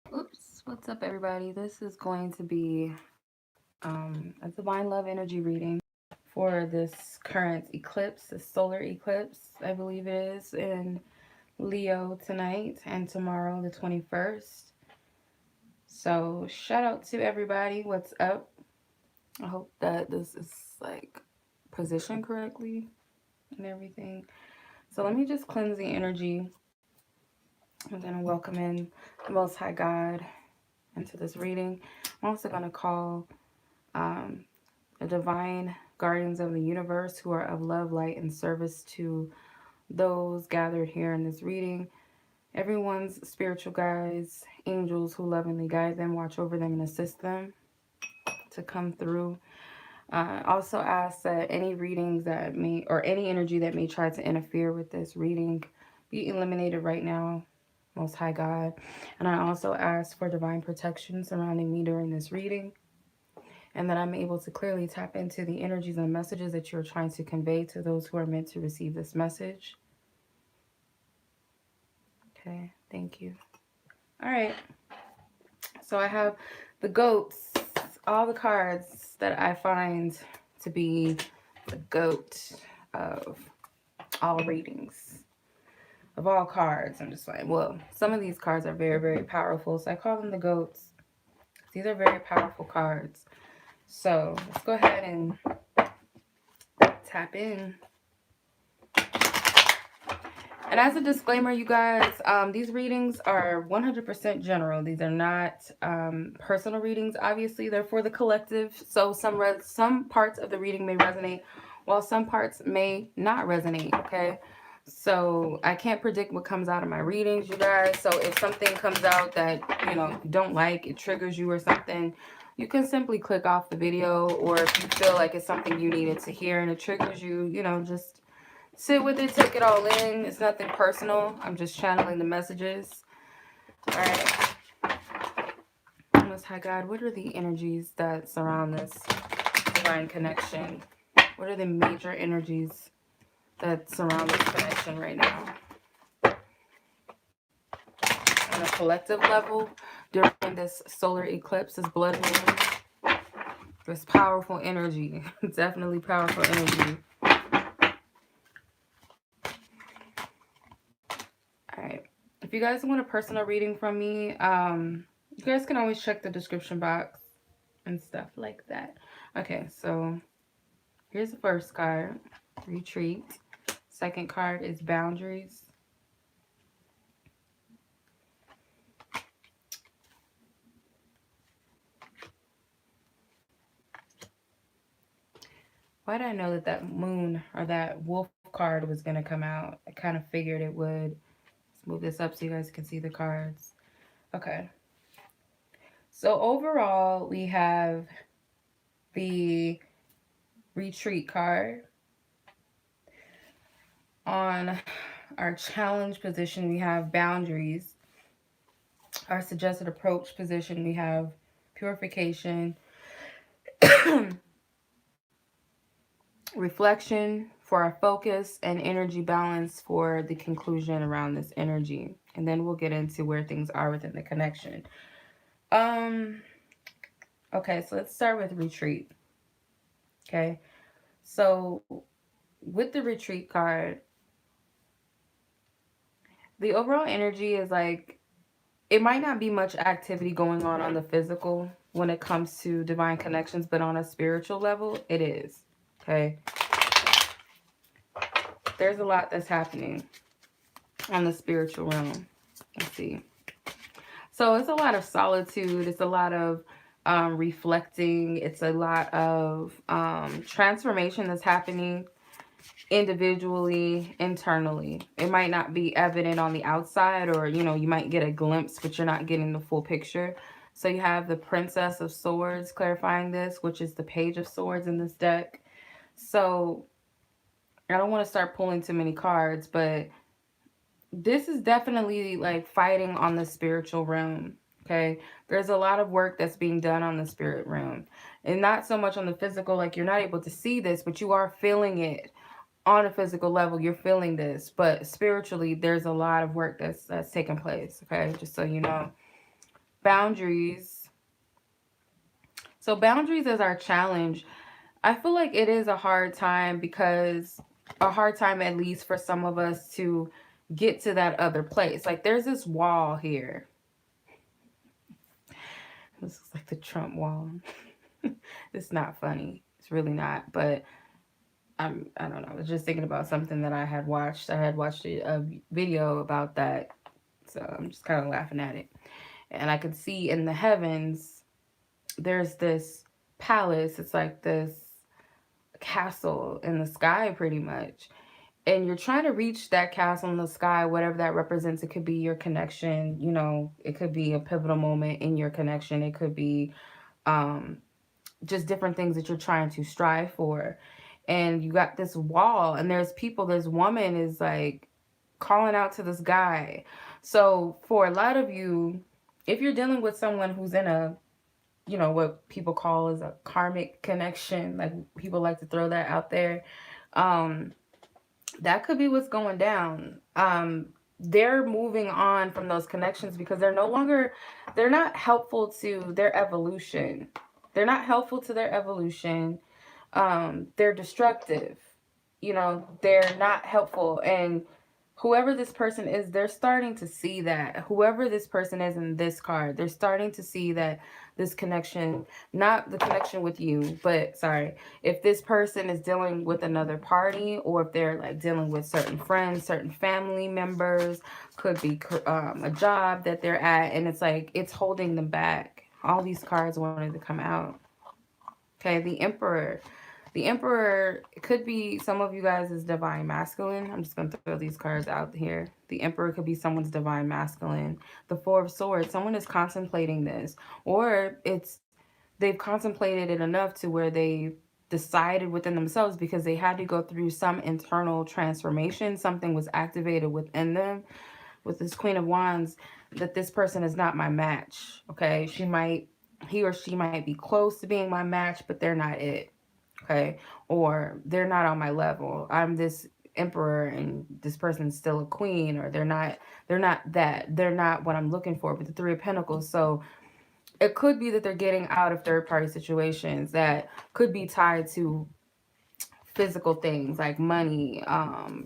Oops, what's up, everybody? This is going to be a divine love energy reading for this current eclipse, the solar eclipse, I believe it is, in Leo tonight and tomorrow, the 21st. So, shout out to everybody. What's up? I hope that this is like positioned correctly and everything. So, let me just cleanse the energy. I'm going to welcome in the Most High God into this reading. I'm also going to call um, the divine guardians of the universe who are of love, light, and service to those gathered here in this reading. Everyone's spiritual guides, angels who lovingly guide them, watch over them, and assist them to come through. Also ask that any readings that may, or any energy that may try to interfere with this reading be eliminated right now, Most High God. And I also ask for divine protection surrounding me during this reading, and that I'm able to clearly tap into the energies and messages that you're trying to convey to those who are meant to receive this message. Okay, thank you. All right, so I have the goats, all the cards that I find to be the goat of all readings, of all cards. I'm just like, well, some of these cards are very, very powerful, so I call them the goats. These are very powerful cards. So let's go ahead and tap in. And as a disclaimer, you guys, these readings are 100% general. These are not personal readings. Obviously, they're for the collective. So some parts of the reading may resonate, while some parts may not resonate. Okay. So I can't predict what comes out of my readings, you guys. So if something comes out that you don't like, it triggers you or something, you can simply click off the video. Or if you feel like it's something you needed to hear and it triggers you, just sit with it, take it all in. It's nothing personal. I'm just channeling the messages. All right. Most High God, what are the energies that surround this divine connection? What are the major energies that surround this connection right now? On a collective level, during this solar eclipse, this blood moon, this powerful energy, definitely powerful energy. All right. If you guys want a personal reading from me, you guys can always check the description box and stuff like that. Okay, so here's the first card, retreat. Second card is boundaries. Why did I know that that moon or that wolf card was going to come out? I kind of figured it would. Let's move this up so you guys can see the cards. Okay. So overall, we have the retreat card. On our challenge position, we have boundaries. Our suggested approach position, we have purification. Reflection for our focus, and energy balance for the conclusion around this energy. And then we'll get into where things are within the connection. Okay, so let's start with retreat. Okay, so with the retreat card, the overall energy is like, it might not be much activity going on the physical when it comes to divine connections, but on a spiritual level, it is. Okay, there's a lot that's happening on the spiritual realm. Let's see. So it's a lot of solitude. It's a lot of reflecting. It's a lot of transformation that's happening individually, internally. It might not be evident on the outside, or, you might get a glimpse, but you're not getting the full picture. So you have the Princess of Swords clarifying this, which is the Page of Swords in this deck. So I don't want to start pulling too many cards, but this is definitely like fighting on the spiritual realm. Okay, there's a lot of work that's being done on the spirit realm, and not so much on the physical. Like, you're not able to see this, but you are feeling it on a physical level. You're feeling this, but spiritually there's a lot of work that's taking place. Okay, just so you know. Boundaries. So boundaries is our challenge. I feel like it is a hard time, because a hard time at least for some of us to get to that other place. Like there's this wall here. This is like the Trump wall. It's not funny. It's really not. But I don't know. I was just thinking about something that I had watched. I had watched a video about that. So I'm just kind of laughing at it. And I could see in the heavens, there's this palace. It's like this castle in the sky, pretty much. And you're trying to reach that castle in the sky, whatever that represents. It could be your connection, you know, it could be a pivotal moment in your connection. It could be um, just different things that you're trying to strive for. And you got this wall, and there's people, this woman is like calling out to this guy. So for a lot of you, if you're dealing with someone who's in a, you know, what people call as a karmic connection, like people like to throw that out there, um, that could be what's going down. They're moving on from those connections because they're no longer, they're not helpful to their evolution. They're not helpful to their evolution. They're destructive. You know, they're not helpful. And whoever this person is, they're starting to see that. Whoever this person is in this card, they're starting to see that this connection, not the connection with you, but sorry, if this person is dealing with another party, or if they're like dealing with certain friends, certain family members, could be a job that they're at, and it's like it's holding them back. All these cards wanted to come out. Okay, the Emperor. The Emperor could be some of you guys is divine masculine. I'm just going to throw these cards out here. The Emperor could be someone's divine masculine. The Four of Swords, someone is contemplating this. Or it's they've contemplated it enough to where they decided within themselves, because they had to go through some internal transformation. Something was activated within them. With this Queen of Wands, that this person is not my match. Okay, he or she might be close to being my match, but they're not it. Okay, or they're not on my level. I'm this emperor and this person's still a queen, or they're not what I'm looking for with the Three of Pentacles. So it could be that they're getting out of third party situations that could be tied to physical things like money,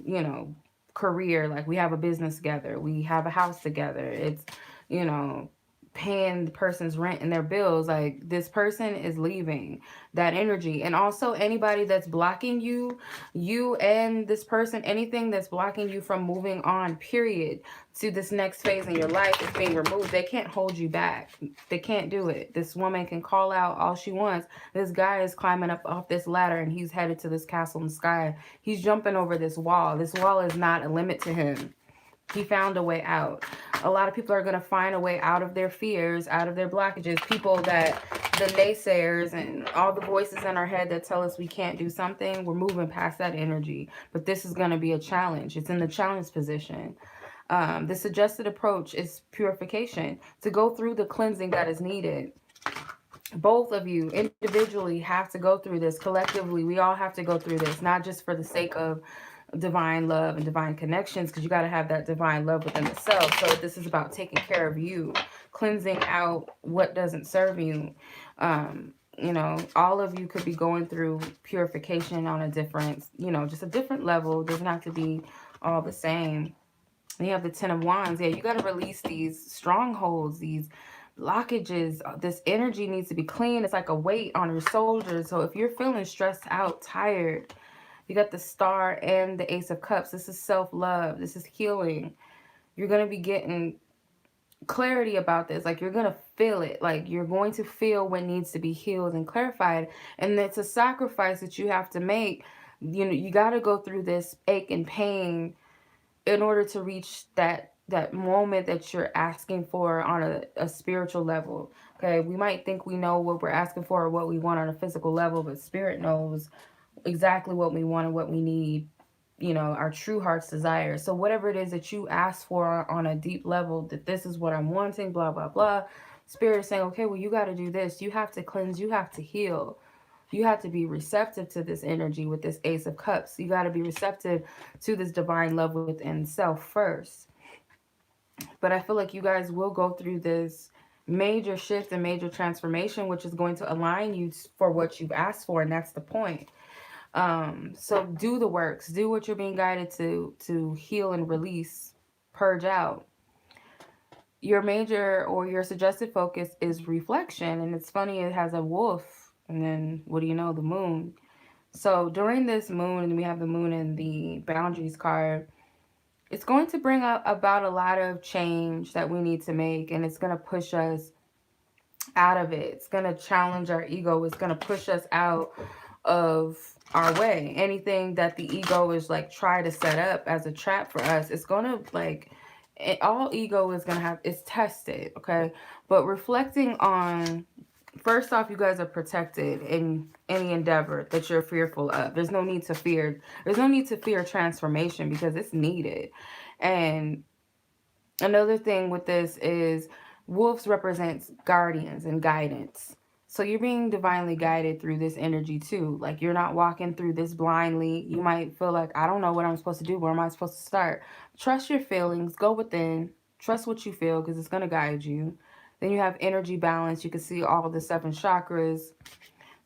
you know, career. Like we have a business together, we have a house together. It's, you know, paying the person's rent and their bills. Like this person is leaving that energy. And also anybody that's blocking you, you and this person, anything that's blocking you from moving on, period, to this next phase in your life is being removed. They can't hold you back. They can't do it. This woman can call out all she wants. This guy is climbing up off this ladder and he's headed to this castle in the sky. He's jumping over this wall. This wall is not a limit to him. He found a way out. A lot of people are going to find a way out of their fears, out of their blockages. People that, the naysayers and all the voices in our head that tell us we can't do something, we're moving past that energy. But this is going to be a challenge. It's in the challenge position. The suggested approach is purification, to go through the cleansing that is needed. Both of you individually have to go through this. Collectively, we all have to go through this, not just for the sake of divine love and divine connections, because you got to have that divine love within the self. So this is about taking care of you, cleansing out what doesn't serve you. You know, all of you could be going through purification on a different, you know, just a different level. It doesn't have to be all the same. And you have the Ten of Wands. Yeah, you got to release these strongholds, these blockages. This energy needs to be clean. It's like a weight on your shoulders. So if you're feeling stressed out, tired, you got the Star and the Ace of Cups. This is self-love. This is healing. You're going to be getting clarity about this. Like you're going to feel it. Like you're going to feel what needs to be healed and clarified. And it's a sacrifice that you have to make. You know, you got to go through this ache and pain in order to reach that moment that you're asking for on a spiritual level. Okay, we might think we know what we're asking for or what we want on a physical level, but spirit knows exactly what we want and what we need, you know, our true heart's desire. So whatever it is that you ask for on a deep level, that this is what I'm wanting, blah blah blah, spirit is saying, okay, well, you got to do this. You have to cleanse, you have to heal. You have to be receptive to this energy with this Ace of Cups. You got to be receptive to this divine love within self first. But I feel like you guys will go through this major shift and major transformation, which is going to align you for what you've asked for, and that's the point. So do the works, do what you're being guided to heal and release, purge out. Your major or your suggested focus is reflection, and it's funny, it has a wolf, and then what do you know, the moon. So during this moon, and we have the moon in the boundaries card, it's going to bring up about a lot of change that we need to make, and it's going to push us out of it. It's going to challenge our ego. It's going to push us out of our way. Anything that the ego is like try to set up as a trap for us, it's going to like, all ego is going to have, it's tested, okay? But reflecting on, first off, you guys are protected in any endeavor that you're fearful of. There's no need to fear. There's no need to fear transformation because it's needed. And another thing with this is wolves represents guardians and guidance. So you're being divinely guided through this energy too. Like you're not walking through this blindly. You might feel like, I don't know what I'm supposed to do. Where am I supposed to start? Trust your feelings. Go within. Trust what you feel because it's going to guide you. Then you have energy balance. You can see all the 7 chakras.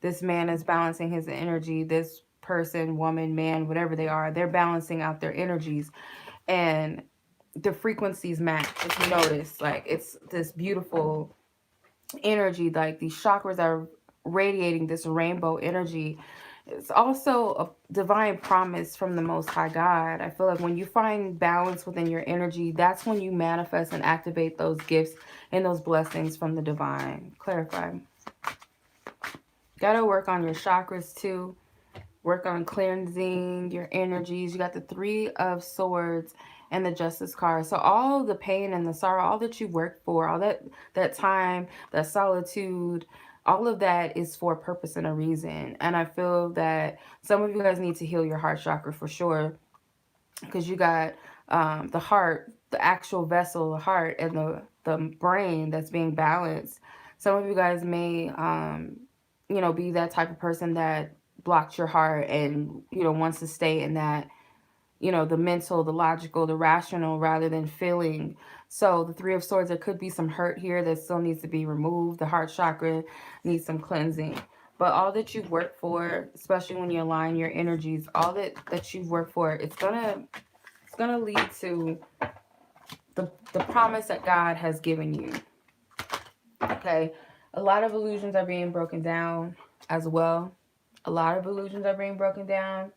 This man is balancing his energy. This person, woman, man, whatever they are, they're balancing out their energies. And the frequencies match. If you notice, like it's this beautiful energy, like these chakras are radiating this rainbow energy. It's also a divine promise from the Most High God. I feel like when you find balance within your energy, that's when you manifest and activate those gifts and those blessings from the divine. Clarify. Gotta work on your chakras too. Work on cleansing your energies. You got the 3 of Swords and the Justice card. So all the pain and the sorrow, all that you worked for, all that time, that solitude, all of that is for a purpose and a reason. And I feel that some of you guys need to heal your heart chakra for sure, because you got the heart, the actual vessel, the heart, and the brain that's being balanced. Some of you guys may, you know, be that type of person that blocked your heart and, you know, wants to stay in that, you know, the mental, the logical, the rational rather than feeling. So the 3 of Swords, there could be some hurt here that still needs to be removed. The heart chakra needs some cleansing. But all that you've worked for, especially when you align your energies, all that you've worked for, it's gonna lead to the promise that God has given you. Okay, a lot of illusions are being broken down as well. A lot of illusions are being broken down.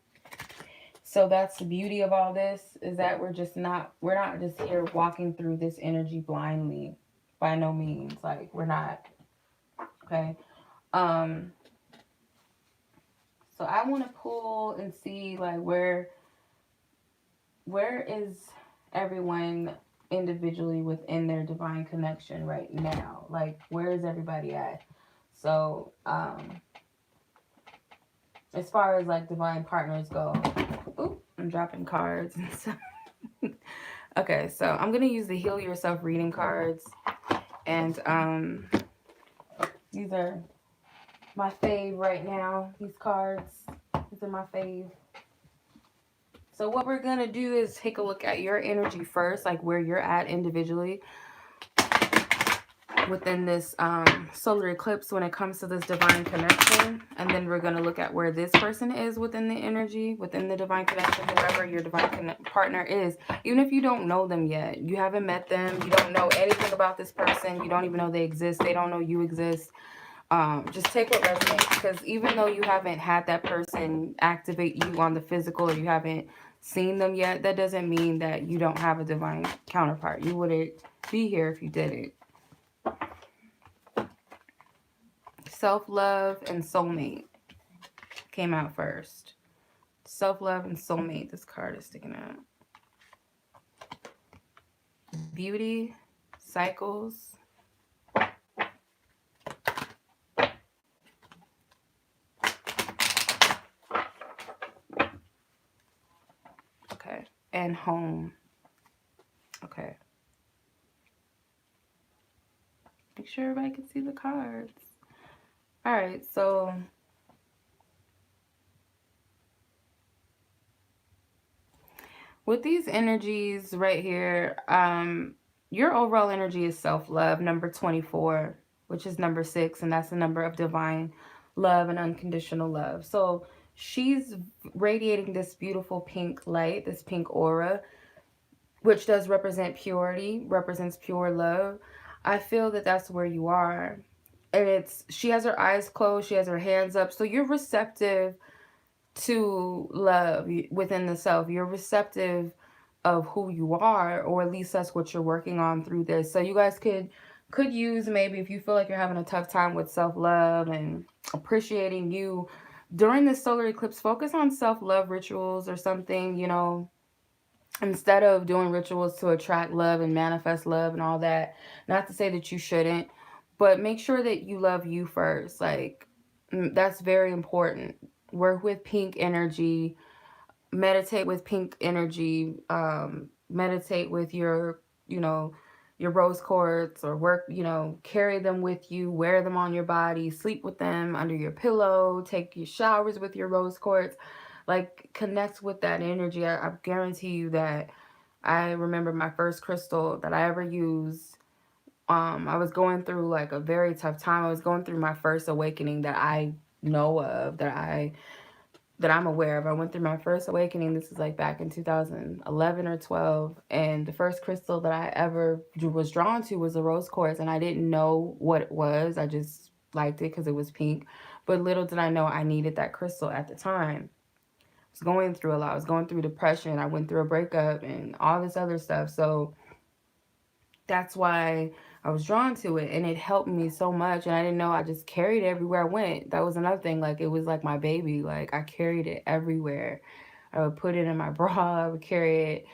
So that's the beauty of all this, is that we're not just here walking through this energy blindly, by no means. Like, we're not. Okay. So I want to pull and see, like, where is everyone individually within their divine connection right now? Like, where is everybody at? So as far as like divine partners go, oop, I'm dropping cards and stuff. Okay, so I'm gonna use the Heal Yourself reading cards, and these are my fave right now. These cards, these are my fave. So what we're gonna do is take a look at your energy first, like where you're at individually within this solar eclipse when it comes to this divine connection. And then we're going to look at where this person is within the energy, within the divine connection, whoever your divine partner is. Even if you don't know them yet, you haven't met them, you don't know anything about this person, you don't even know they exist, they don't know you exist. Just take what resonates, because even though you haven't had that person activate you on the physical, or you haven't seen them yet, that doesn't mean that you don't have a divine counterpart. You wouldn't be here if you didn't. Self-love and soulmate came out first. Self-love and soulmate. This card is sticking out. Beauty, cycles. Okay. And home. Okay. Make sure everybody can see the cards. All right, so with these energies right here, your overall energy is self-love, number 24, which is number 6, and that's the number of divine love and unconditional love. So she's radiating this beautiful pink light, this pink aura, which does represent purity, represents pure love. I feel that that's where you are. And it's, she has her eyes closed, she has her hands up. So you're receptive to love within the self. You're receptive of who you are, or at least that's what you're working on through this. So you guys could use, maybe if you feel like you're having a tough time with self-love and appreciating you during this solar eclipse, focus on self-love rituals or something, you know, instead of doing rituals to attract love and manifest love and all that. Not to say that you shouldn't, but make sure that you love you first. Like, that's very important. Work with pink energy, meditate with pink energy, meditate with your, you know, your rose quartz, or work, you know, carry them with you, wear them on your body, sleep with them under your pillow, take your showers with your rose quartz. Like, connect with that energy. I guarantee you that. I remember my first crystal that I ever used. I was going through like a very tough time. I was going through my first awakening that I know of, that I'm aware of. I went through my first awakening. This is like back in 2011 or 12. And the first crystal that I ever was drawn to was a rose quartz. And I didn't know what it was. I just liked it because it was pink. But little did I know I needed that crystal at the time. I was going through a lot. I was going through depression. I went through a breakup and all this other stuff. So that's why I was drawn to it, and it helped me so much. And I didn't know, I just carried it everywhere I went. That was another thing. Like, it was like my baby. Like, I carried it everywhere. I would put it in my bra. I would carry it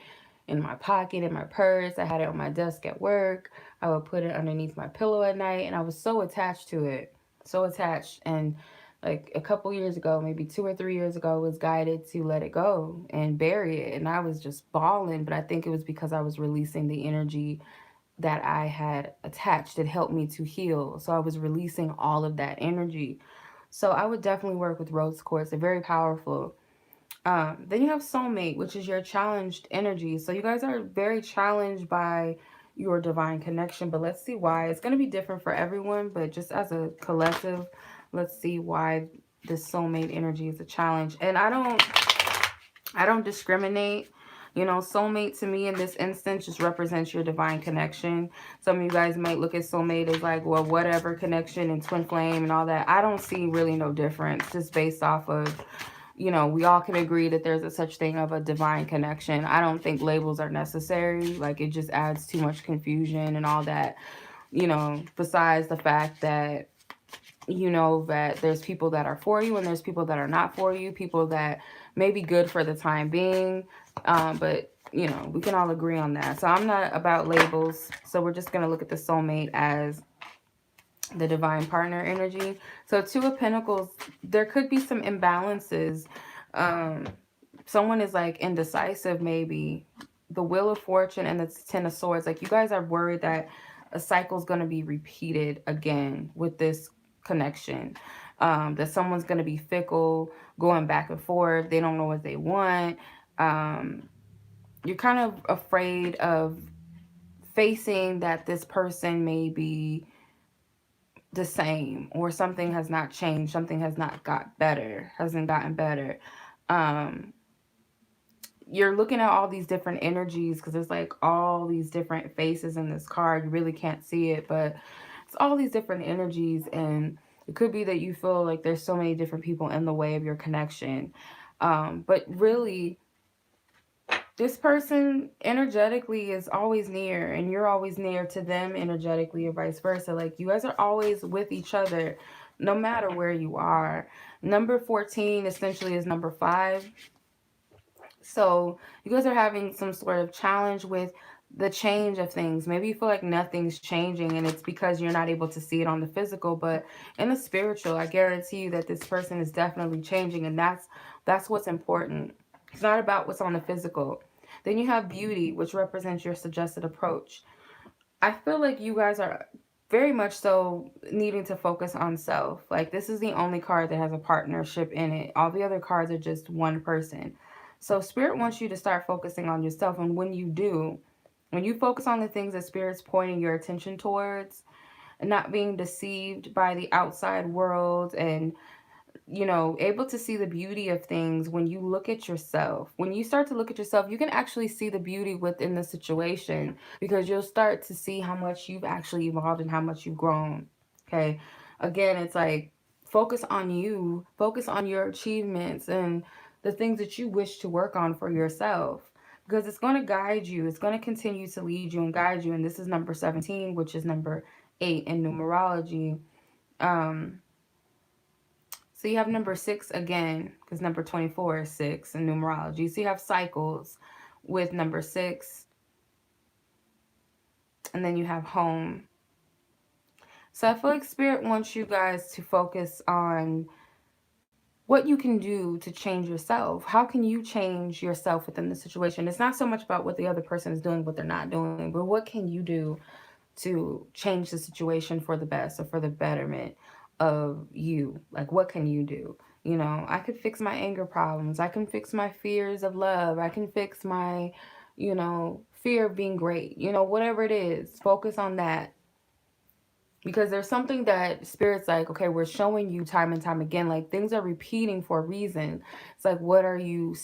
in my pocket, in my purse. I had it on my desk at work. I would put it underneath my pillow at night, and I was so attached to it. So attached. And like a couple years ago, maybe 2 or 3 years ago, I was guided to let it go and bury it. And I was just bawling, but I think it was because I was releasing the energy that I had attached. It helped me to heal. So I was releasing all of that energy. So I would definitely work with rose quartz. They're very powerful. Then you have soulmate, which is your challenged energy. So you guys are very challenged by your divine connection, but let's see why. It's going to be different for everyone, but just as a collective, let's see why this soulmate energy is a challenge. And I don't discriminate. You know, soulmate to me in this instance just represents your divine connection. Some of you guys might look at soulmate as like, well, whatever connection and twin flame and all that. I don't see really no difference, just based off of, you know, we all can agree that there's a such thing of a divine connection. I don't think labels are necessary. Like, it just adds too much confusion and all that, you know, besides the fact that, you know, that there's people that are for you and there's people that are not for you, people that may be good for the time being, but you know, we can all agree on that. So I'm not about labels, so we're just going to look at the soulmate as the divine partner energy. So Two of Pentacles, there could be some imbalances. Someone is like indecisive, maybe. The Wheel of Fortune and the Ten of Swords, like, you guys are worried that a cycle is going to be repeated again with this connection. That someone's going to be fickle, going back and forth. They don't know what they want. You're kind of afraid of facing that this person may be the same, or something has not changed, something has not got better, hasn't gotten better. You're looking at all these different energies, because there's like all these different faces in this card. You really can't see it, but it's all these different energies, and it could be that you feel like there's so many different people in the way of your connection. But really, this person energetically is always near, and you're always near to them energetically, or vice versa. Like, you guys are always with each other, no matter where you are. Number 14 essentially is number 5. So you guys are having some sort of challenge with the change of things. Maybe you feel like nothing's changing, and it's because you're not able to see it on the physical, but in the spiritual, I guarantee you that this person is definitely changing, and that's what's important. It's not about what's on the physical. Then you have beauty, which represents your suggested approach. I feel like you guys are very much so needing to focus on self. Like, this is the only card that has a partnership in it. All the other cards are just one person. So Spirit wants you to start focusing on yourself. And when you do, When you focus on the things that Spirit's pointing your attention towards, and not being deceived by the outside world, and able to see the beauty of things. When you look at yourself, when you start to look at yourself, you can actually see the beauty within the situation, because you'll start to see how much you've actually evolved and how much you've grown. Okay. Again, it's like, focus on you, focus on your achievements and the things that you wish to work on for yourself, because it's going to guide you. It's going to continue to lead you and guide you. And this is number 17, which is number 8 in numerology. Um, so you have number 6 again, because number 24 is 6 in numerology. So you have cycles with number 6, and then you have home. So I feel like Spirit wants you guys to focus on what you can do to change yourself. How can you change yourself within the situation? It's not so much about what the other person is doing, what they're not doing, but what can you do to change the situation for the best or for the betterment of you? Like, what can you do? I could fix my anger problems. I can fix my fears of love. I can fix my, fear of being great. Whatever it is, focus on that. Because there's something that Spirit's like, okay, we're showing you time and time again, like things are repeating for a reason. It's like, what are you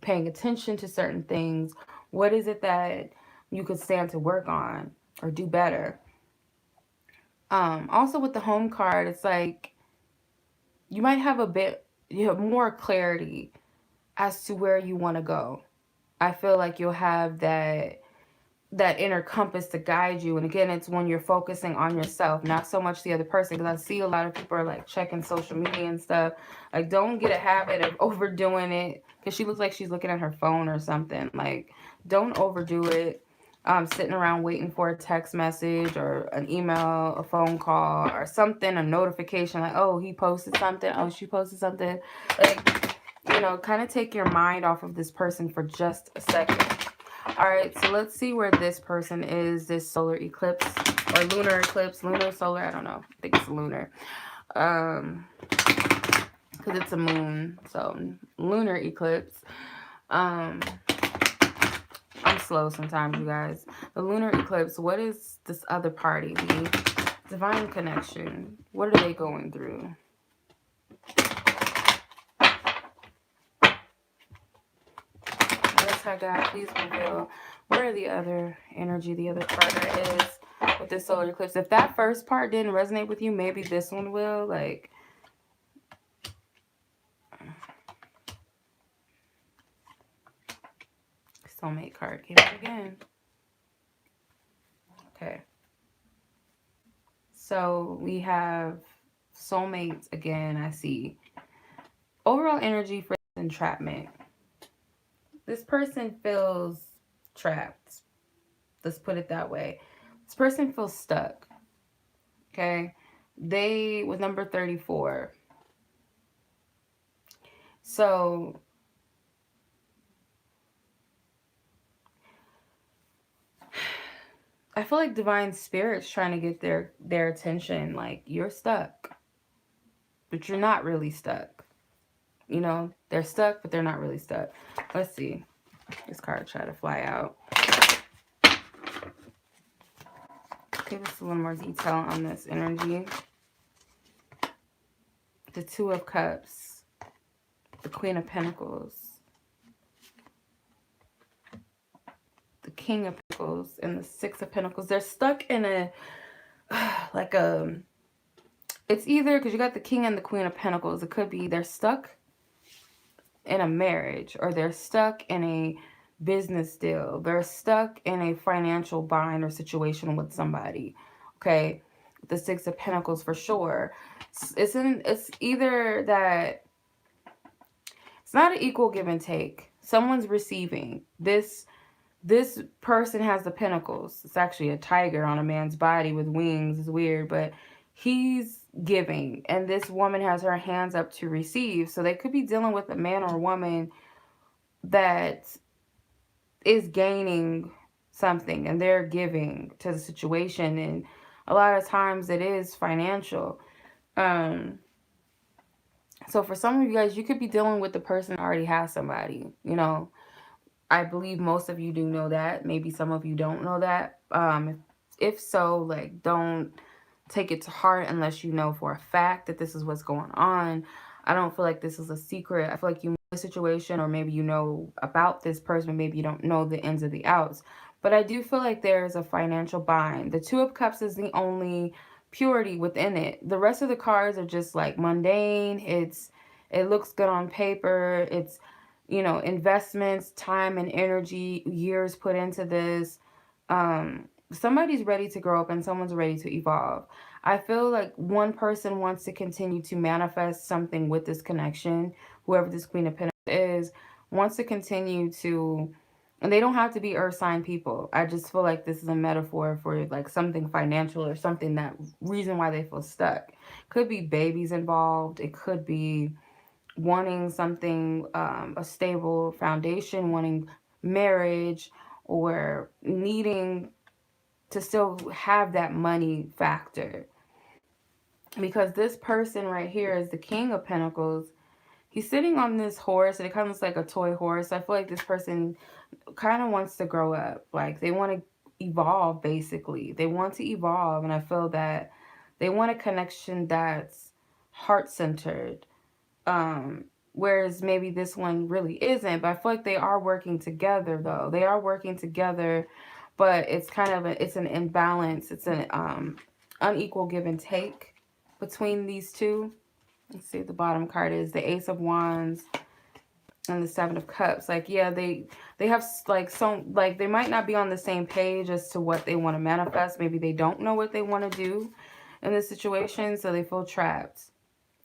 paying attention to certain things? What is it that you could stand to work on or do better? Also with the home card, it's like you might have more clarity as to where you want to go. I feel like you'll have that inner compass to guide you. And again, it's when you're focusing on yourself, not so much the other person. Because I see a lot of people are like checking social media and stuff. Like, don't get a habit of overdoing it, because she looks like she's looking at her phone or something. Like, don't overdo it. Sitting around waiting for a text message or an email, a phone call, or something, a notification like, oh, he posted something, oh, she posted something. Like, kind of take your mind off of this person for just a second. All right, so let's see where this person is, this solar eclipse or lunar eclipse, lunar, solar, I don't know. I think it's lunar. Because it's a moon, so lunar eclipse. I'm slow sometimes, you guys. The lunar eclipse, what is this other party? The divine connection. What are they going through? Yes, I got. Please reveal. What are the other energy, the other partner is with this solar eclipse? If that first part didn't resonate with you, maybe this one will. Like, soulmate card came up again. Okay. So we have soulmates again, I see. Overall energy for entrapment. This person feels trapped. Let's put it that way. This person feels stuck. Okay. They, with number 34. So I feel like divine spirit's trying to get their attention. Like, you're stuck, but you're not really stuck. They're stuck, but they're not really stuck. Let's see. This card tried to fly out. Give us a little more detail on this energy. The Two of Cups. The Queen of Pentacles. The King of Pentacles and the Six of Pentacles. They're stuck in a, like a, it's either, because you got the King and the Queen of Pentacles, it could be they're stuck in a marriage, or they're stuck in a business deal. They're stuck in a financial bind or situation with somebody. Okay. The Six of Pentacles for sure. It's either that it's not an equal give and take. Someone's receiving. This person has the pentacles. It's actually a tiger on a man's body with wings. It's weird, but he's giving, and this woman has her hands up to receive. So they could be dealing with a man or a woman that is gaining something, and they're giving to the situation, and a lot of times it is financial. So for some of you guys, you could be dealing with the person that already has somebody, I believe most of you do know that. Maybe some of you don't know that. If so, like, don't take it to heart unless you know for a fact that this is what's going on. I don't feel like this is a secret. I feel like you know the situation, or maybe you know about this person, maybe you don't know the ins or the outs. But I do feel like there's a financial bind. The Two of Cups is the only purity within it. The rest of the cards are just like mundane. It looks good on paper. It's, you know, investments, time and energy, years put into this. Somebody's ready to grow up and someone's ready to evolve. I feel like one person wants to continue to manifest something with this connection. Whoever this Queen of Pentacles is wants to continue to, and they don't have to be earth sign people. I just feel like this is a metaphor for like something financial or something, that reason why they feel stuck. Could be babies involved. It could be wanting something, a stable foundation, wanting marriage, or needing to still have that money factor. Because this person right here is the King of Pentacles. He's sitting on this horse, and it kind of looks like a toy horse. I feel like this person kind of wants to grow up. Like, they want to evolve, basically. They want to evolve, and I feel that they want a connection that's heart-centered. Whereas maybe this one really isn't, but I feel like they are working together, though. They are working together, but it's kind of it's an imbalance. It's an unequal give and take between these two. Let's see, the bottom card is the Ace of Wands and the Seven of Cups. Like, yeah, they have like some, like, they might not be on the same page as to what they want to manifest. Maybe they don't know what they want to do in this situation, so they feel trapped.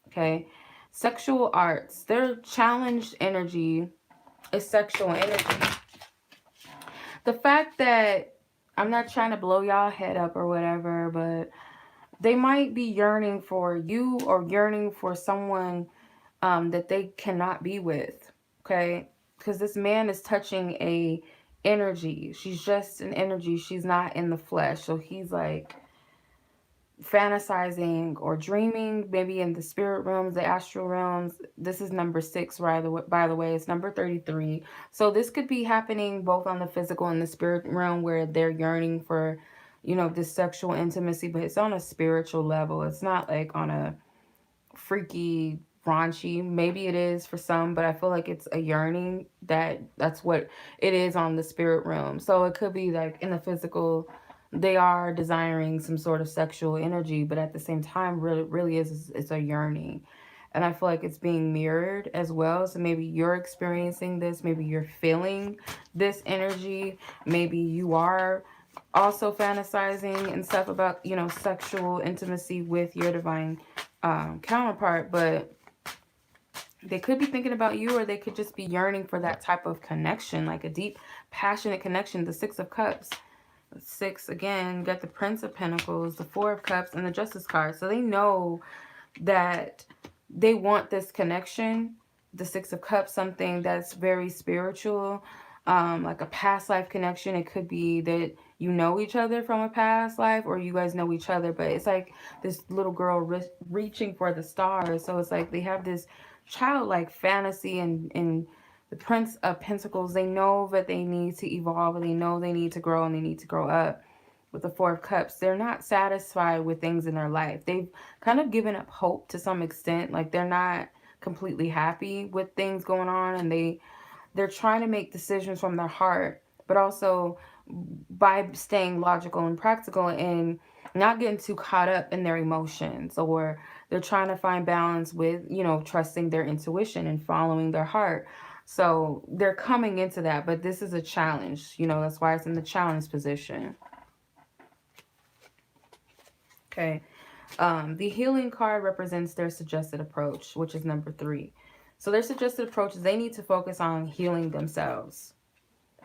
Okay. Sexual arts. Their challenged energy is sexual energy. The fact that, I'm not trying to blow y'all head up or whatever, but they might be yearning for you, or yearning for someone that they cannot be with. Okay. Because this man is touching a energy. She's just an energy. She's not in the flesh. So he's like fantasizing or dreaming, maybe in the spirit realms, the astral realms. This is number 6, right? By the way, it's number 33. So this could be happening both on the physical and the spirit realm, where they're yearning for, you know, this sexual intimacy, but it's on a spiritual level. It's not like on a freaky, raunchy. Maybe it is for some, but I feel like it's a yearning, that's what it is on the spirit realm. So it could be like in the physical, they are desiring some sort of sexual energy, but at the same time, really is, it's a yearning. And I feel like it's being mirrored as well. So maybe you're experiencing this, maybe you're feeling this energy, maybe you are also fantasizing and stuff about, you know, sexual intimacy with your divine counterpart. But they could be thinking about you, or they could just be yearning for that type of connection, like a deep, passionate connection. The Six of Cups. 6, again, got the Prince of Pentacles, the Four of Cups, and the Justice card. So they know that they want this connection. The Six of Cups, something that's very spiritual, like a past life connection. It could be that you know each other from a past life, or you guys know each other, but it's like this little girl reaching for the stars. So it's like they have this childlike fantasy, and the Prince of Pentacles, they know that they need to evolve, and they know they need to grow, and they need to grow up. With the Four of Cups, they're not satisfied with things in their life. They've kind of given up hope to some extent. Like, they're not completely happy with things going on, and they're trying to make decisions from their heart, but also by staying logical and practical, and not getting too caught up in their emotions. Or they're trying to find balance with, you know, trusting their intuition and following their heart. So they're coming into that, but this is a challenge. You know, that's why it's in the challenge position. Okay. The healing card represents their suggested approach, which is number 3. So their suggested approach is they need to focus on healing themselves.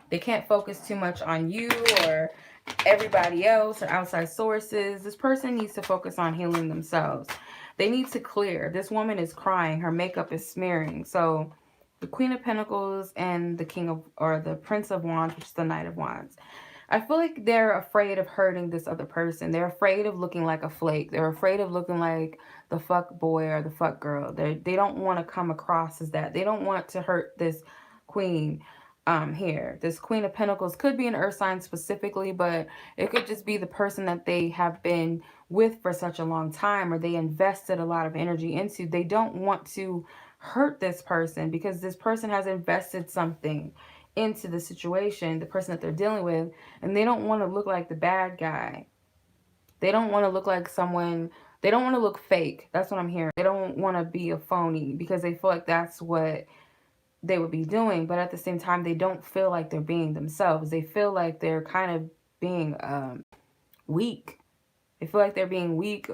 They can't focus too much on you or everybody else or outside sources. This person needs to focus on healing themselves. They need to clear. This woman is crying. Her makeup is smearing. So the Queen of Pentacles and the King of, or the Prince of Wands, which is the Knight of Wands. I feel like they're afraid of hurting this other person. They're afraid of looking like a flake. They're afraid of looking like the fuck boy or the fuck girl. They don't want to come across as that. They don't want to hurt this queen. here. This Queen of Pentacles could be an earth sign specifically, but it could just be the person that they have been with for such a long time, or they invested a lot of energy into. They don't want to hurt this person because this person has invested something into the situation, the person that they're dealing with, and they don't want to look like the bad guy. They don't want to look like someone, they don't want to look fake. That's what I'm hearing. They don't want to be a phony because they feel like that's what they would be doing. But at the same time, they don't feel like they're being themselves. They feel like they're kind of being weak. They feel like they're being weak,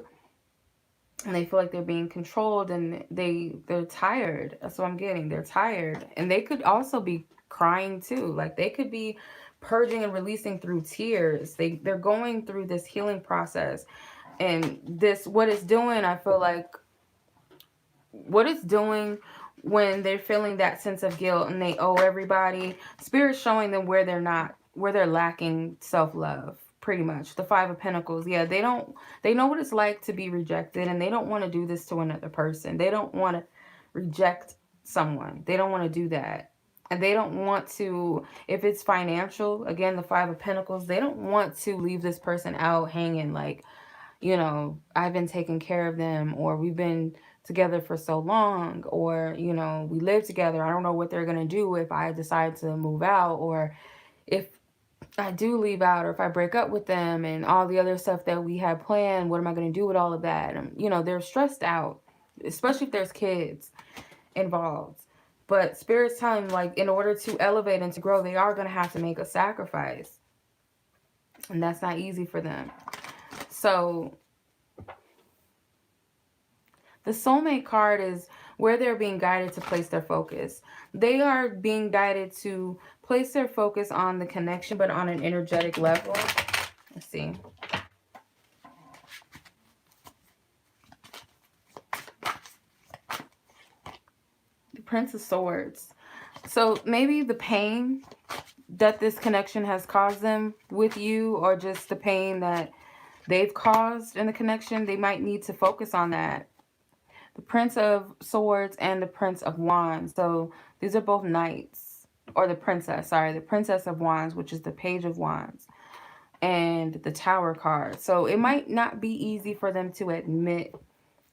and they feel like they're being controlled, and they're tired. That's what I'm getting. They're tired. And they could also be crying too. Like they could be purging and releasing through tears. They're going through this healing process. And this, what it's doing, I feel like, what it's doing when they're feeling that sense of guilt and they owe everybody, Spirit's showing them where they're lacking self-love, pretty much. The Five of Pentacles. Yeah, they know what it's like to be rejected, and they don't want to do this to another person. They don't want to reject someone. They don't want to do that. And they don't want to, if it's financial, again, the Five of Pentacles, they don't want to leave this person out hanging like, you know, I've been taking care of them, or we've been together for so long, or, you know, we live together. I don't know what they're going to do if I decide to move out, or if I do leave out, or if I break up with them, and all the other stuff that we had planned. What am I going to do with all of that? And, you know, they're stressed out, especially if there's kids involved. But Spirit's telling them, like, in order to elevate and to grow, they are going to have to make a sacrifice. And that's not easy for them. So the soulmate card is where they're being guided to place their focus. They are being guided to place their focus on the connection, but on an energetic level. Let's see. The Prince of Swords. So maybe the pain that this connection has caused them with you, or just the pain that they've caused in the connection, they might need to focus on that. The Prince of Swords and the Prince of Wands. So these are both knights, or the princess, sorry, the Princess of Wands, which is the Page of Wands, and the Tower card. So it might not be easy for them to admit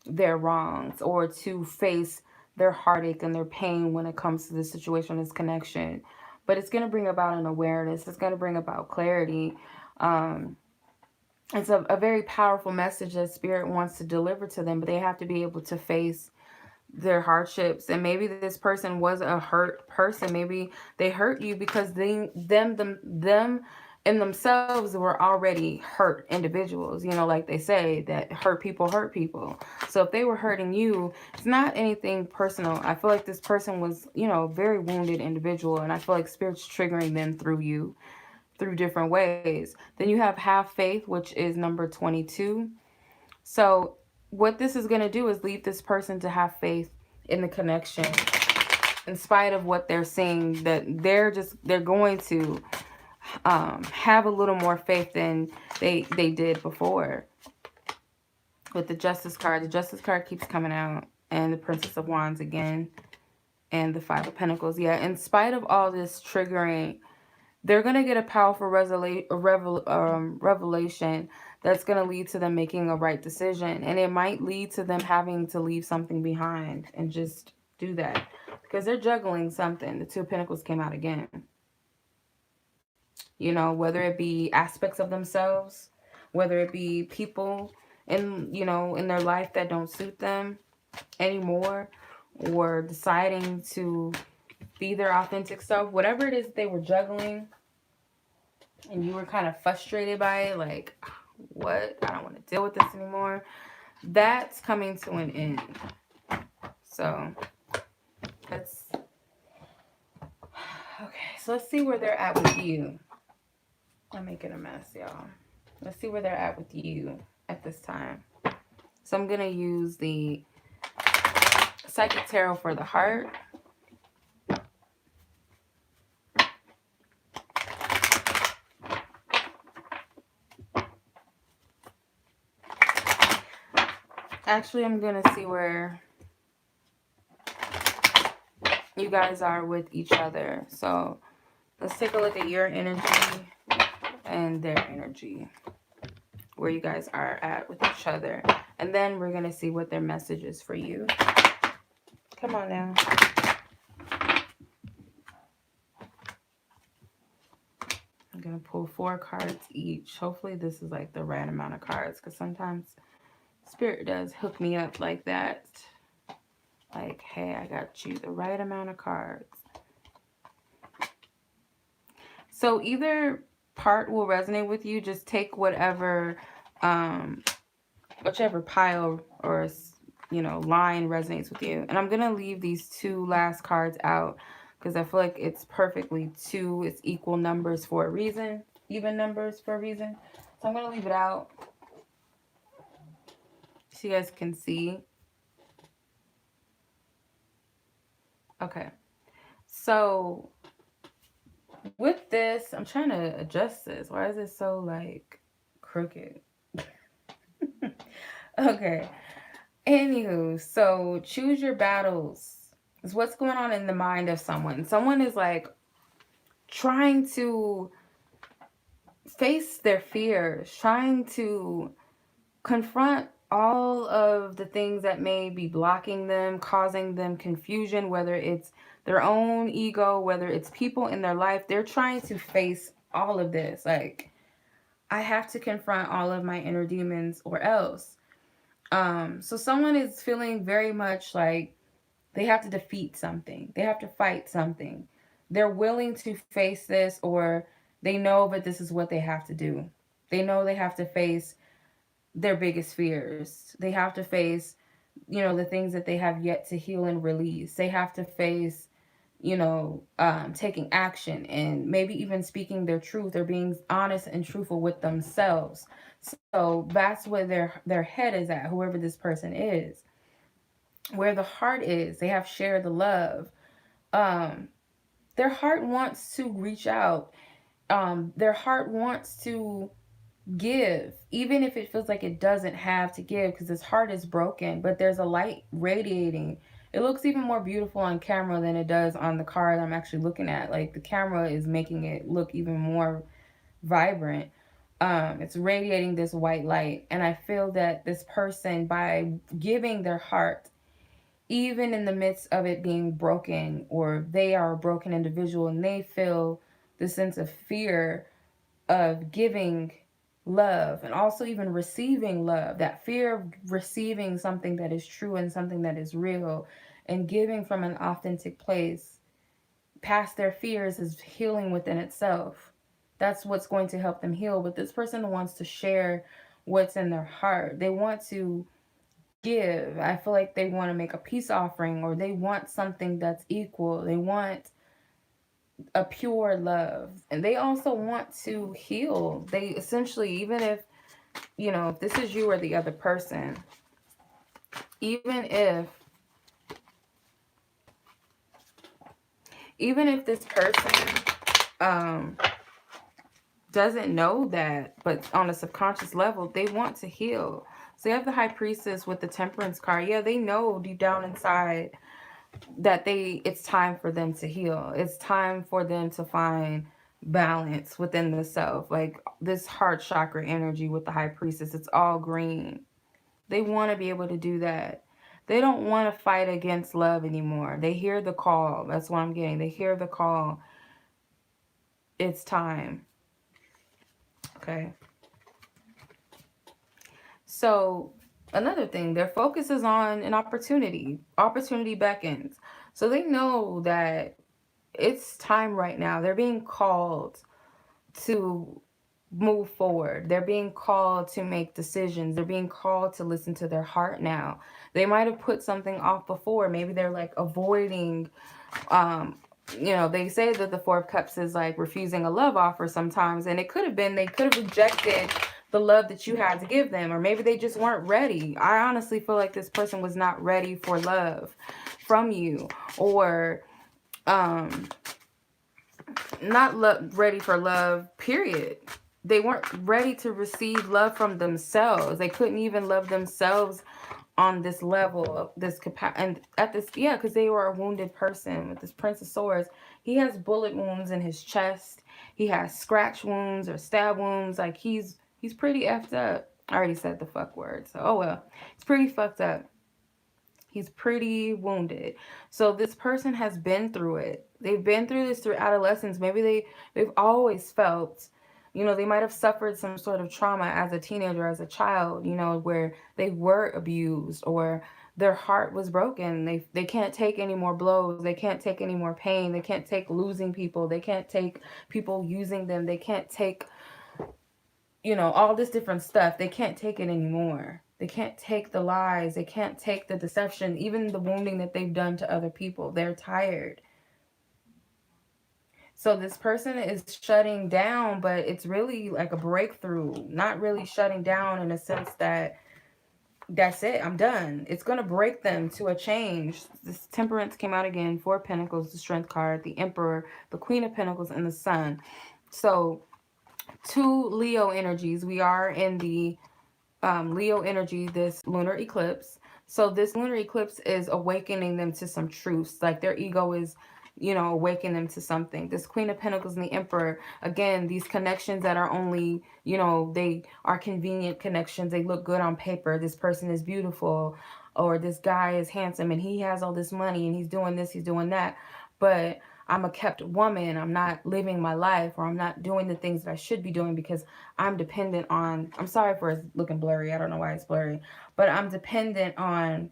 their wrongs, or to face their heartache and their pain when it comes to this situation, this connection. But it's going to bring about an awareness. It's going to bring about clarity. It's a very powerful message that Spirit wants to deliver to them, but they have to be able to face their hardships. And maybe this person was a hurt person. Maybe they hurt you because them in themselves were already hurt individuals. You know, like they say that hurt people hurt people. So if they were hurting you, it's not anything personal. I feel like this person was, you know, a very wounded individual, and I feel like Spirit's triggering them through you, through different ways. Then you have Have Faith, which is number 22. So what this is going to do is lead this person to have faith in the connection, in spite of what they're seeing, that they're going to have a little more faith than they did before. With the Justice card, the Justice card keeps coming out, and the Princess of Wands again, and the Five of Pentacles. Yeah, in spite of all this triggering, they're going to get a powerful revelation that's going to lead to them making a right decision. And it might lead to them having to leave something behind and just do that. Because they're juggling something. The Two of Pentacles came out again. You know, whether it be aspects of themselves, whether it be people in, you know, in their life that don't suit them anymore, or deciding to be their authentic self. Whatever it is they were juggling, and you were kind of frustrated by it, like, what? I don't want to deal with this anymore. That's coming to an end. So that's okay. So let's see where they're at with you. I'm making a mess, y'all. Let's see where they're at with you at this time. So I'm going to use the Psychic Tarot for the heart. Actually, I'm going to see where you guys are with each other. So Let's take a look at your energy and their energy, where you guys are at with each other. And then we're going to see what their message is for you. Come on now. I'm going to pull 4 cards each. Hopefully this is like the right amount of cards, because sometimes Spirit does hook me up like that. Like, hey, I got you the right amount of cards. So either part will resonate with you. Just take whatever, whichever pile or, you know, line resonates with you. And I'm going to leave these 2 last cards out because I feel like it's perfectly 2. It's equal numbers for a reason. Even numbers for a reason. So I'm going to leave it out so you guys can see. Okay. So with this, I'm trying to adjust this. Why is it so like crooked? Okay. Anywho, so choose your battles. Is what's going on in the mind of someone. Someone is like trying to face their fears, trying to confront all of the things that may be blocking them, causing them confusion, whether it's their own ego, whether it's people in their life. They're trying to face all of this. Like, I have to confront all of my inner demons or else. So someone is feeling very much like they have to defeat something. They have to fight something. They're willing to face this, or they know that this is what they have to do. They know they have to face their biggest fears. They have to face, you know, the things that they have yet to heal and release. They have to face, you know, taking action and maybe even speaking their truth or being honest and truthful with themselves. So that's where their head is at, whoever this person is. Where the heart is, they have shared the love. Their heart wants to reach out. Their heart wants to give, even if it feels like it doesn't have to give, because his heart is broken, but there's a light radiating. It looks even more beautiful on camera than it does on the card I'm actually looking at. Like, the camera is making it look even more vibrant. It's radiating this white light, and I feel that this person, by giving their heart, even in the midst of it being broken, or they are a broken individual and they feel the sense of fear of giving love and also even receiving love, that fear of receiving something that is true and something that is real, and giving from an authentic place past their fears is healing within itself. That's what's going to help them heal. But this person wants to share what's in their heart. They want to give. I feel like they want to make a peace offering, or they want something that's equal. They want a pure love, and they also want to heal. They essentially, even if, you know, if this is you or the other person, even if this person doesn't know that, but on a subconscious level, they want to heal. So you have the High Priestess with the Temperance card. Yeah, they know deep down inside that it's time for them to heal. It's time for them to find balance within the self. Like, this heart chakra energy with the High Priestess, it's all green. They want to be able to do that. They don't want to fight against love anymore. They hear the call. That's what I'm getting. They hear the call. It's time. Okay. So another thing, their focus is on an opportunity. Opportunity beckons. So they know that it's time right now. They're being called to move forward. They're being called to make decisions. They're being called to listen to their heart now. They might have put something off before. Maybe they're like avoiding, you know, they say that the Four of Cups is like refusing a love offer sometimes. And it could have been, they could have rejected the love that you had to give them. Or maybe they just weren't ready. I honestly feel like this person was not ready for love from you. Or not ready for love, period. They weren't ready to receive love from themselves. They couldn't even love themselves on this level of this capacity, and at this, yeah, because they were a wounded person with this Prince of Swords. He has bullet wounds in his chest. He has scratch wounds or stab wounds. Like he's pretty effed up. I already said the fuck word, so oh well. He's pretty fucked up. He's pretty wounded. So this person has been through it. They've been through this through adolescence. Maybe they've always felt, you know, they might have suffered some sort of trauma as a teenager, as a child, you know, where they were abused or their heart was broken. They can't take any more blows. They can't take any more pain. They can't take losing people. They can't take people using them. They can't take, you know, all this different stuff. They can't take it anymore. They can't take the lies. They can't take the deception, even the wounding that they've done to other people. They're tired. So this person is shutting down, but it's really like a breakthrough. Not really shutting down in a sense that that's it, I'm done. It's going to break them to a change. This Temperance came out again. 4 Pentacles, the Strength card, the Emperor, the Queen of Pentacles, and the Sun. So 2 Leo energies. We are in the Leo energy, this lunar eclipse. So this lunar eclipse is awakening them to some truths. Like their ego is, you know, awakening them to something. This Queen of Pentacles and the Emperor, again, these connections that are only, you know, they are convenient connections. They look good on paper. This person is beautiful, or this guy is handsome and he has all this money and he's doing this, he's doing that. But I'm a kept woman. I'm not living my life, or I'm not doing the things that I should be doing because I'm dependent on, I'm sorry for it looking blurry. I don't know why it's blurry, but I'm dependent on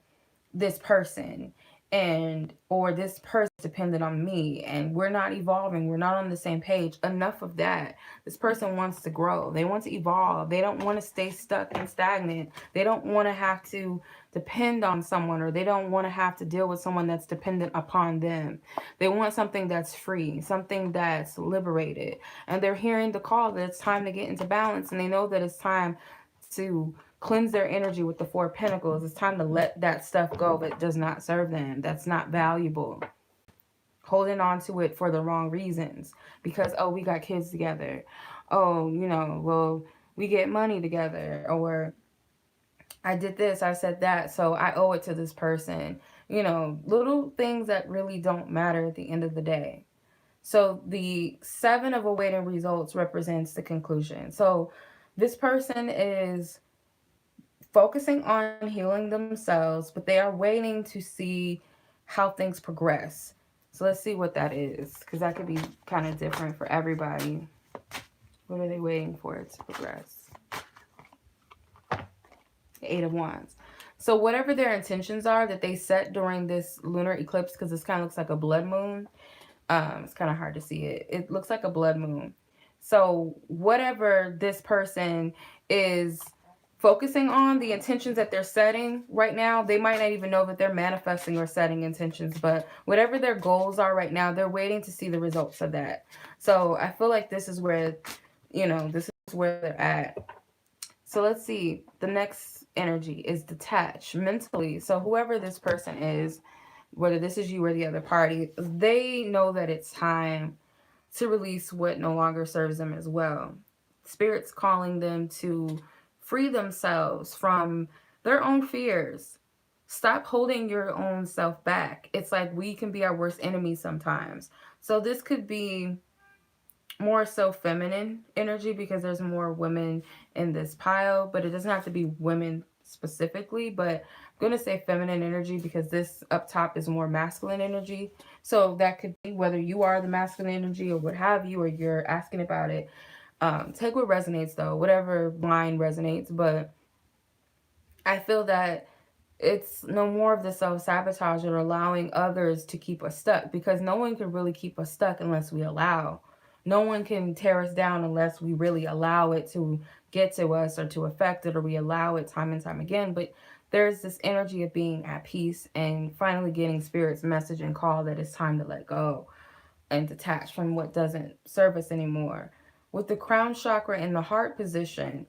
this person, and or this person dependent on me, and we're not evolving. We're not on the same page. Enough of that. This person wants to grow. They want to evolve. They don't want to stay stuck and stagnant. They don't want to have to depend on someone, or they don't want to have to deal with someone that's dependent upon them. They want something that's free, something that's liberated, and they're hearing the call that it's time to get into balance, and they know that it's time to cleanse their energy with the 4 Pentacles. It's time to let that stuff go that does not serve them, that's not valuable. Holding on to it for the wrong reasons. Because, oh, we got kids together. Oh, you know, well, we get money together. Or I did this, I said that, so I owe it to this person. You know, little things that really don't matter at the end of the day. So the 7 of awaiting results represents the conclusion. So this person is focusing on healing themselves, but they are waiting to see how things progress. So let's see what that is, because that could be kind of different for everybody. What are they waiting for it to progress? The 8 of Wands. So whatever their intentions are that they set during this lunar eclipse, because this kind of looks like a blood moon. It's kind of hard to see it. It looks like a blood moon. So whatever this person is focusing on, the intentions that they're setting right now, they might not even know that they're manifesting or setting intentions, but whatever their goals are right now, they're waiting to see the results of that. So I feel like this is where, you know, this is where they're at. So let's see. The next energy is detached mentally. So whoever this person is, whether this is you or the other party, they know that it's time to release what no longer serves them as well. Spirit's calling them to free themselves from their own fears. Stop holding your own self back. It's like we can be our worst enemy sometimes. So this could be more so feminine energy, because there's more women in this pile, but it doesn't have to be women specifically, but I'm going to say feminine energy because this up top is more masculine energy. So that could be whether you are the masculine energy or what have you, or you're asking about it. Take what resonates though, whatever line resonates, but I feel that it's no more of the self-sabotage or allowing others to keep us stuck, because no one can really keep us stuck unless we allow. No one can tear us down unless we really allow it to get to us or to affect it, or we allow it time and time again. But there's this energy of being at peace and finally getting Spirit's message and call that it's time to let go and detach from what doesn't serve us anymore. With the crown chakra in the heart position,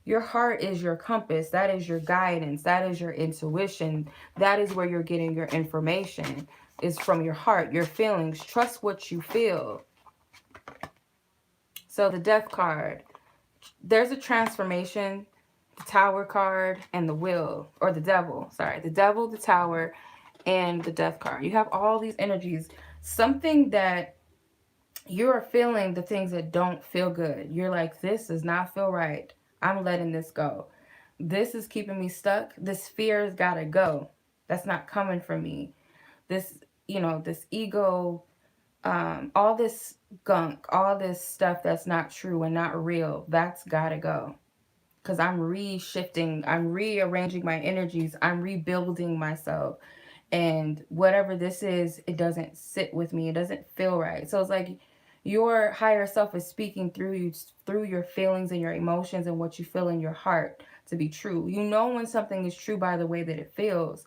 your heart is your compass. That is your guidance. That is your intuition. That is where you're getting your information, is from your heart, your feelings. Trust what you feel. So the Death card, there's a transformation the Tower card, and the Wheel, or the Devil. Sorry, the Devil, the Tower, and the Death card. You have all these energies. Something that you're feeling, the things that don't feel good. You're like, this does not feel right. I'm letting this go. This is keeping me stuck. This fear's got to go. That's not coming from me. This, this ego, all this gunk, all this stuff that's not true and not real, that's got to go. Because I'm reshifting, I'm rearranging my energies, I'm rebuilding myself. And whatever this is, it doesn't sit with me, it doesn't feel right. So it's like your higher self is speaking through you, through your feelings and your emotions and what you feel in your heart to be true. You know when something is true by the way that it feels.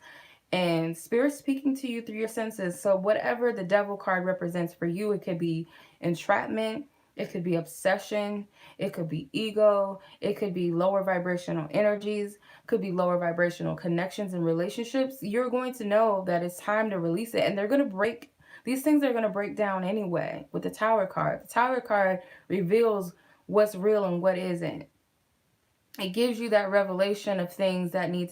And spirit speaking to you through your senses. So whatever the Devil card represents for you, it could be entrapment, it could be obsession, it could be ego, it could be lower vibrational energies, could be lower vibrational connections and relationships. You're going to know that it's time to release it, and they're going to break. These things are going to break down anyway. With the Tower card, the Tower card reveals what's real and what isn't. It gives you that revelation of things that need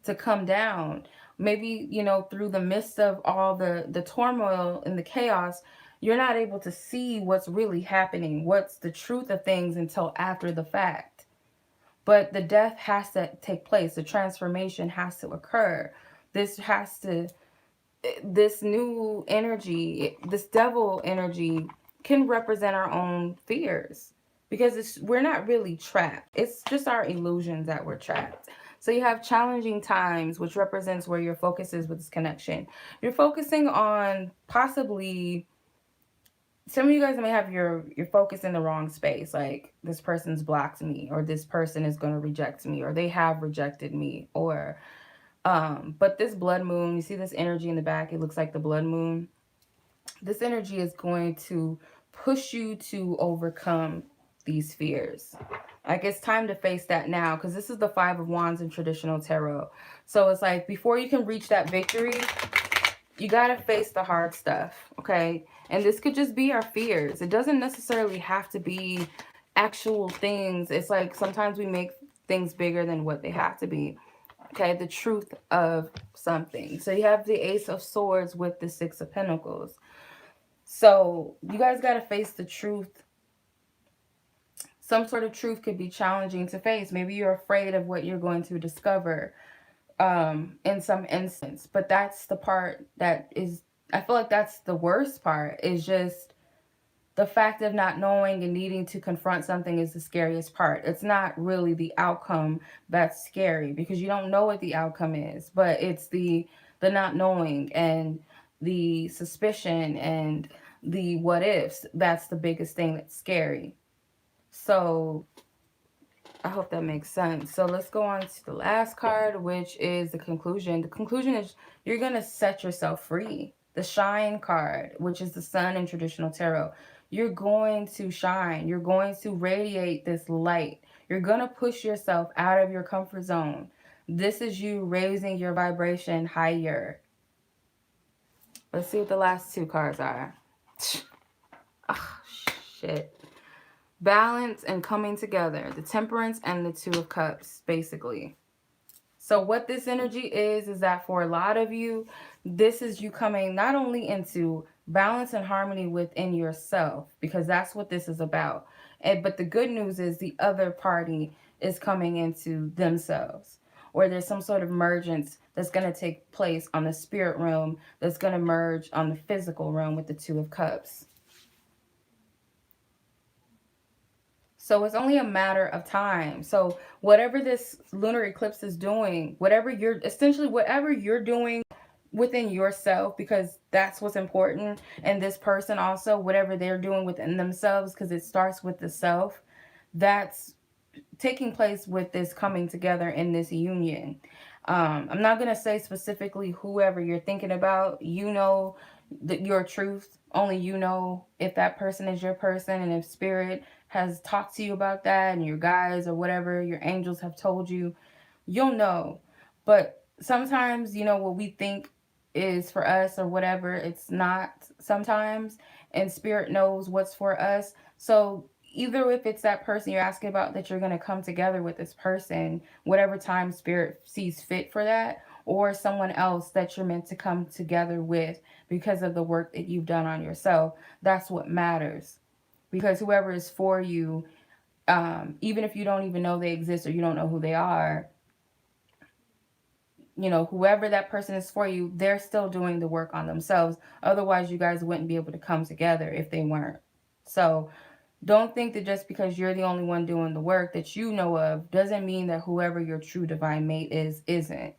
to come down. Maybe, through the midst of all the turmoil and the chaos, you're not able to see what's really happening, what's the truth of things until after the fact. But the death has to take place. The transformation has to occur. This new energy, this devil energy, can represent our own fears, because we're not really trapped. It's just our illusions that we're trapped. So you have challenging times, which represents where your focus is with this connection. You're focusing on possibly, some of you guys may have your focus in the wrong space. Like, this person's blocked me, or this person is going to reject me, or they have rejected me, or but this blood moon, you see this energy in the back, it looks like the blood moon. This energy is going to push you to overcome these fears. Like, it's time to face that now, because this is the Five of Wands in traditional tarot. So it's like, before you can reach that victory, you got to face the hard stuff, okay? And this could just be our fears. It doesn't necessarily have to be actual things. It's like sometimes we make things bigger than what they have to be. Okay, the truth of something. So you have the Ace of Swords with the Six of Pentacles. So you guys got to face the truth. Some sort of truth could be challenging to face. Maybe you're afraid of what you're going to discover in some instance. But that's the part that is, I feel like that's the worst part, is just the fact of not knowing and needing to confront something is the scariest part. It's not really the outcome that's scary, because you don't know what the outcome is, but it's the not knowing and the suspicion and the what ifs. That's the biggest thing that's scary. So I hope that makes sense. So let's go on to the last card, which is the conclusion. The conclusion is you're going to set yourself free. The Shine card, which is the sun in traditional tarot. You're going to shine. You're going to radiate this light. You're going to push yourself out of your comfort zone. This is you raising your vibration higher. Let's see what the last two cards are. Oh, shit. Balance and coming together. The Temperance and the Two of Cups, basically. So what this energy is that for a lot of you, this is you coming not only into balance and harmony within yourself, because that's what this is about. But the good news is the other party is coming into themselves. Or there's some sort of mergence that's going to take place on the spirit realm that's going to merge on the physical realm with the Two of Cups. So it's only a matter of time. So whatever this lunar eclipse is doing, whatever you're doing within yourself, because that's what's important. And this person also, whatever they're doing within themselves, because it starts with the self, that's taking place with this coming together in this union. I'm not going to say specifically whoever you're thinking about. You know your truth. Only you know if that person is your person, and if spirit has talked to you about that, and your guides or whatever, your angels have told you, you'll know. But sometimes, what we think is for us or whatever, it's not sometimes, and spirit knows what's for us. So either if it's that person you're asking about that you're going to come together with this person, whatever time spirit sees fit for that, or someone else that you're meant to come together with because of the work that you've done on yourself. That's what matters. Because whoever is for you, even if you don't even know they exist or you don't know who they are, you know, whoever that person is for you, they're still doing the work on themselves. Otherwise, you guys wouldn't be able to come together if they weren't. So don't think that just because you're the only one doing the work that you know of doesn't mean that whoever your true divine mate is isn't.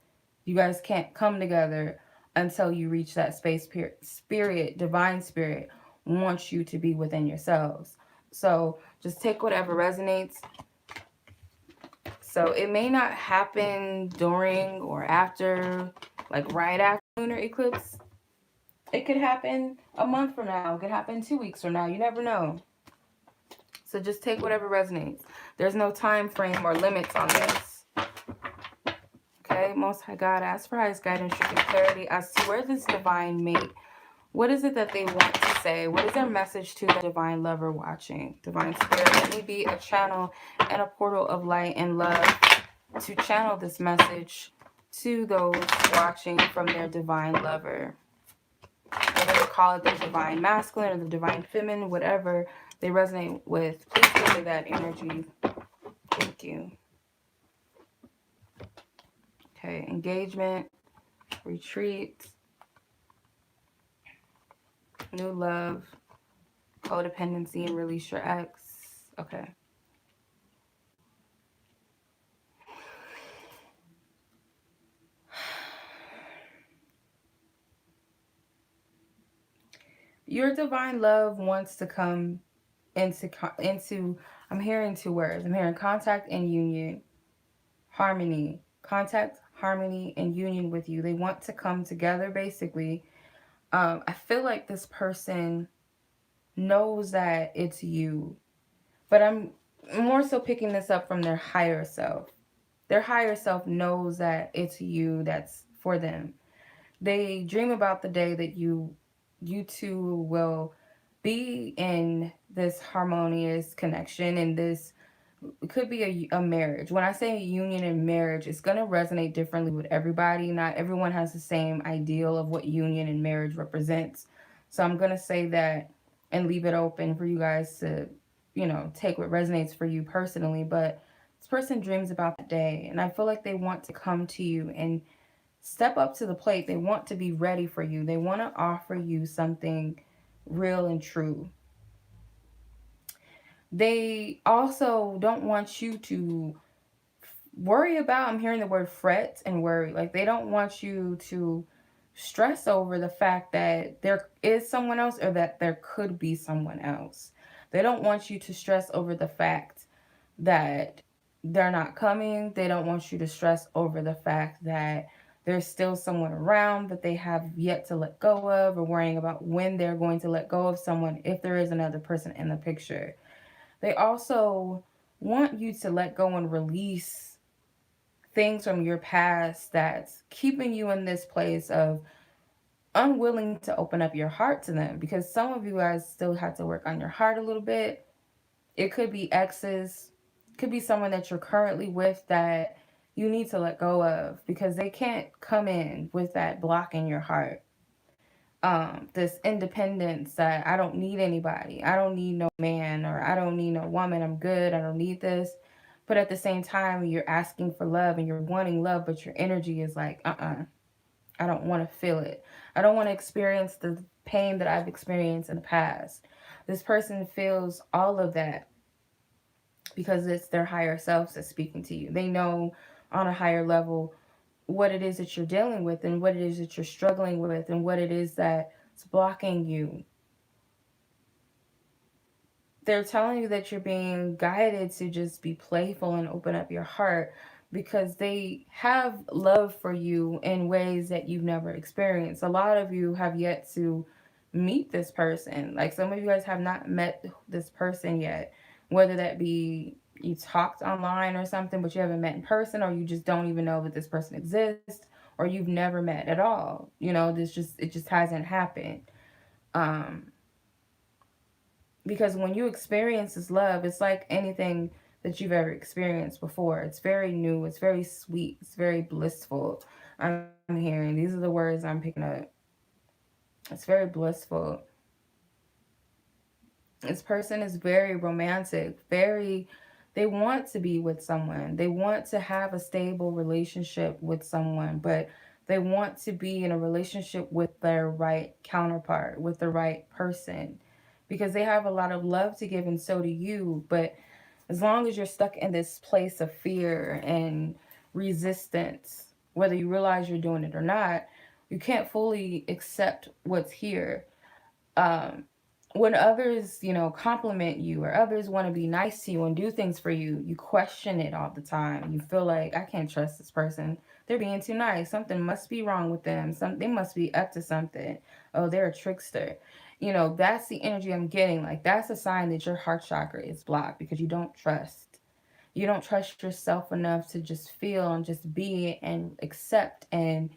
You guys can't come together until you reach that space. Spirit, divine spirit wants you to be within yourselves. So just take whatever resonates. So it may not happen during or after, like right after lunar eclipse. It could happen a month from now. It could happen 2 weeks from now. You never know. So just take whatever resonates. There's no time frame or limits on this. Okay, Most High God, ask for highest guidance, truth, and clarity as to where this divine mate, what is it that they want to say? What is their message to the divine lover watching? Divine Spirit, let me be a channel and a portal of light and love to channel this message to those watching from their divine lover. Whether they call it the divine masculine or the divine feminine, whatever they resonate with, please give me that energy. Thank you. Okay, engagement, retreat, new love, codependency, and release your ex. Okay. Your divine love wants to come into I'm hearing 2 words. I'm hearing contact and union, harmony. Contact, harmony, and union with you. They want to come together, basically. I feel like this person knows that it's you, but I'm more so picking this up from their higher self. Their higher self knows that it's you that's for them. They dream about the day that you two will be in this harmonious connection, and this it could be a marriage. When I say union and marriage, it's going to resonate differently with everybody. Not everyone has the same ideal of what union and marriage represents. So I'm going to say that and leave it open for you guys to, you know, take what resonates for you personally. But this person dreams about that day, and I feel like they want to come to you and step up to the plate. They want to be ready for you. They want to offer you something real and true. They also don't want you to worry about, I'm hearing the word fret and worry. Like they don't want you to stress over the fact that there is someone else or that there could be someone else. They don't want you to stress over the fact that they're not coming. They don't want you to stress over the fact that there's still someone around that they have yet to let go of, or worrying about when they're going to let go of someone if there is another person in the picture. They also want you to let go and release things from your past that's keeping you in this place of unwilling to open up your heart to them, because some of you guys still have to work on your heart a little bit. It could be exes, could be someone that you're currently with that you need to let go of because they can't come in with that block in your heart. This independence that I don't need anybody, I don't need no man, or I don't need no woman, I'm good, I don't need this. But at the same time, you're asking for love and you're wanting love, but your energy is like, I don't want to feel it. I don't want to experience the pain that I've experienced in the past. This person feels all of that because it's their higher selves that's speaking to you. They know on a higher level what it is that you're dealing with and what it is that you're struggling with and what it is that's blocking you. They're telling you that you're being guided to just be playful and open up your heart because they have love for you in ways that you've never experienced. A lot of you have yet to meet this person. Like some of you guys have not met this person yet, whether that be you talked online or something, but you haven't met in person, or you just don't even know that this person exists, or you've never met at all. You know, it just hasn't happened. Um, Because when you experience this love, it's like anything that you've ever experienced before. It's very new, it's very sweet, it's very blissful. I'm hearing, these are the words I'm picking up. It's very blissful. This person is very romantic, very, they want to be with someone. They want to have a stable relationship with someone, but they want to be in a relationship with their right counterpart, with the right person, because they have a lot of love to give, and so do you. But as long as you're stuck in this place of fear and resistance, whether you realize you're doing it or not, you can't fully accept what's here. um, when others, compliment you, or others want to be nice to you and do things for you, you question it all the time. You feel like, I can't trust this person. They're being too nice. Something must be wrong with them. They must be up to something. Oh, they're a trickster. That's the energy I'm getting. Like, that's a sign that your heart chakra is blocked, because you don't trust. You don't trust yourself enough to just feel and just be and accept and,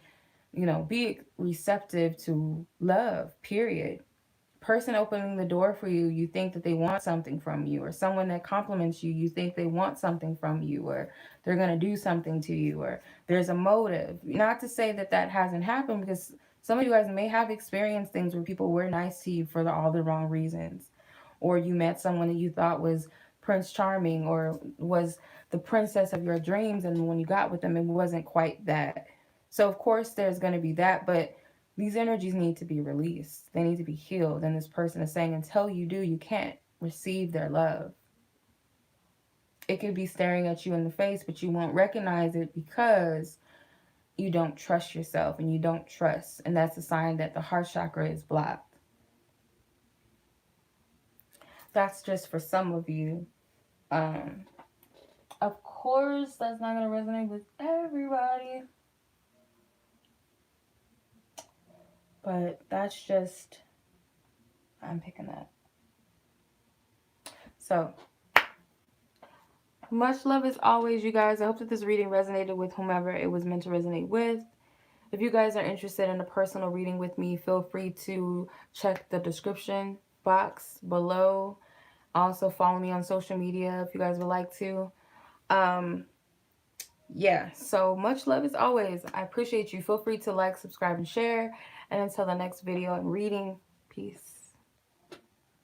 be receptive to love, period. Person opening the door for you, you think that they want something from you, or someone that compliments you, you think they want something from you, or they're going to do something to you, or there's a motive. Not to say that that hasn't happened, because some of you guys may have experienced things where people were nice to you for all the wrong reasons, or you met someone that you thought was Prince Charming, or was the princess of your dreams, and when you got with them, it wasn't quite that. So of course there's going to be that, but these energies need to be released. They need to be healed. And this person is saying, until you do, you can't receive their love. It could be staring at you in the face, but you won't recognize it, because you don't trust yourself and you don't trust. And that's a sign that the heart chakra is blocked. That's just for some of you. Um, of course, that's not going to resonate with everybody. But that's just, I'm picking up. So, much love as always, you guys. I hope that this reading resonated with whomever it was meant to resonate with. If you guys are interested in a personal reading with me, feel free to check the description box below. Also, follow me on social media if you guys would like to. Yeah, so much love as always. I appreciate you. Feel free to like, subscribe, and share. And until the next video and reading, peace.